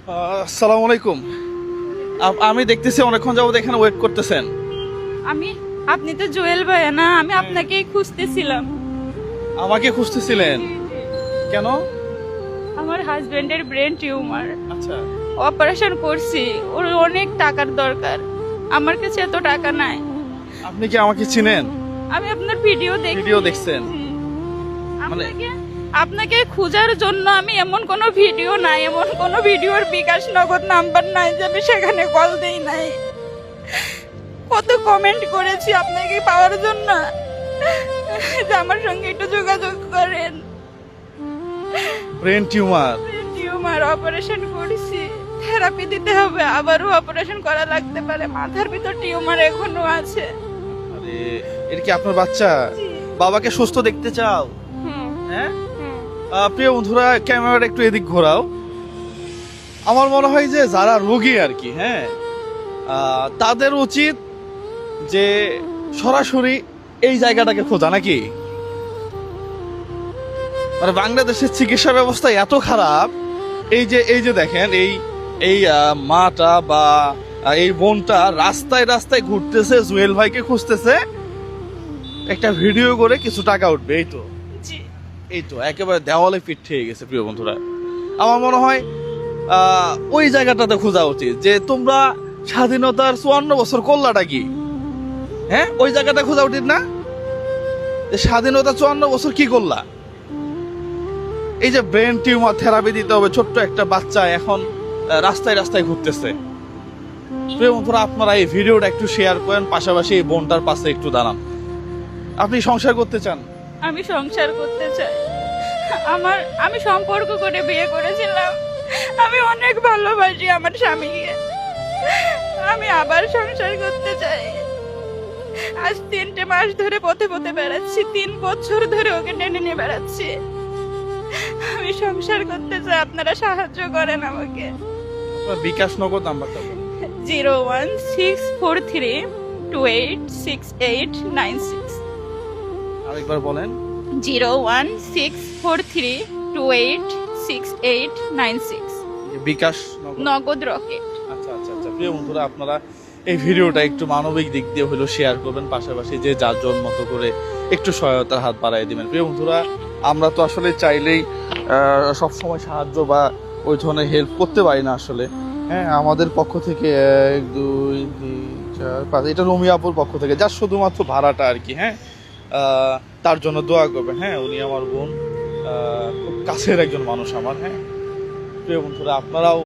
আসসালামু আলাইকুম। আমি দেখতেছি অনেকক্ষণ যাবত এখানে ওয়েট করতেছেন। আপনি তো জুয়েল ভাইয়া না, আমি আপনাকেই খুঁজতেছিলাম। আমাকে খুঁজতেছিলেন কেন? আমার হাজবেন্ডের ব্রেন টিউমার, আচ্ছা, অপারেশন করছি, ওর অনেক টাকার দরকার। আমার কাছে এত টাকা নাই। আপনি কি আমাকে চিনেন? আমি আপনার ভিডিও ভিডিও দেখছেন? মানে- আপনাকে আপনাকে খোঁজার জন্য আমি এমন কোনো ভিডিও নাই, এমন কোনো ভিডিওর বিকাশ নগদ নাম্বার নাই যে আমি সেখানে কল দেই নাই। কত কমেন্ট করেছি আপনাকে পাওয়ার জন্য যে আমার সঙ্গে একটু যোগাযোগ করেন। Brain tumour. টিউমার অপারেশন করেছি, থেরাপি দিতে হবে, আবারও অপারেশন করা লাগতে পারে। মাথার ভিতর টিউমার এখনো আছে। আরে, এটা কি আপনার বাচ্চা? বাবাকে সুস্থ দেখতে চাও? হুম, হ্যাঁ। হুম। প্রিয় বন্ধুরা, ক্যামেরাটা একটু এদিক ঘোরাও। আমার মনে হয় যে যারা রোগী আর কি, হ্যাঁ, তাদের উচিত যে সরাসরি এই জায়গাটাকে খোঁজা, নাকি? মানে বাংলাদেশের চিকিৎসা ব্যবস্থা এত খারাপ। এই যে দেখেন, এই মাটা বা এই বোনটা রাস্তায় রাস্তায় ঘুরতেছে, জুয়েল ভাইকে খুঁজতেছে, একটা ভিডিও করে কিছু টাকা উঠবে। জি। এই তো একেবারে দেওয়ালে পিঠ খেয়ে গেছে। প্রিয় বন্ধুরা, আমার মনে হয় ওই জায়গাটাতে খোঁজা উচিত যে তোমরা স্বাধীনতার 54 বছর করলাটা কি। হ্যাঁ, ওই জায়গাটা খোঁজা উচিত না? যে স্বাধীনতা 54 বছর কি করলা? এই যে ব্রেন টিউমার থেরাপি দিতে হবে, ছোট্ট একটা বাচ্চা এখন রাস্তায় রাস্তায় ঘুরতেছে। প্রিয় বন্ধুরা, আপনারা এই ভিডিওটা একটু শেয়ার করেন, পাশাপাশি এই বোনটার পাশে একটু দাঁড়ান। আপনি সংসার করতে চান? আমি সংসার করতে চাই। আমি সম্পর্ক করে বিয়ে করেছিলাম। আমি অনেক ভালোবাসি আমার স্বামীকে। আমি আবার সংসার করতে চাই। আজ 3টে মাস ধরে পথে পথে বেড়াচ্ছি, 3 বছর ধরে ওকে টেনে নিয়ে বেড়াচ্ছি। আমি সংসার করতে চাই, আপনারা সাহায্য করেন আমাকে। আপনার বিকাশ নগদ নাম্বারটা বলুন। 01643286896। আরেকবার বলেন। 01643286896। বিকাশ নগদ। নগদ রকেট। আচ্ছা আচ্ছা আচ্ছা। প্রিয় বন্ধুরা, আপনারা এই ভিডিওটা একটু মানবিক দিক দিয়ে হলেও শেয়ার করবেন, পাশাপাশি যে যার জন্য মতো করে একটু সহায়তার হাত বাড়াই দিবেন। প্রিয় বন্ধুরা, আমরা তো আসলে চাইলেই সব সময় সাহায্য বা ওই ধরনের হেল্প করতে পারি না আসলে। হ্যাঁ, আমাদের পক্ষ থেকে 1 2 3 4 5, এটা রুমিয়াপুর পক্ষ থেকে, যার শুধুমাত্র ভাড়াটা আর কি। হ্যাঁ, তার জন্য দোয়া করবেন। হ্যাঁ, উনি আমার বোন, খুব কাছের একজন মানুষ আমার। হ্যাঁ, প্রিয় বন্ধুরা, আপনারাও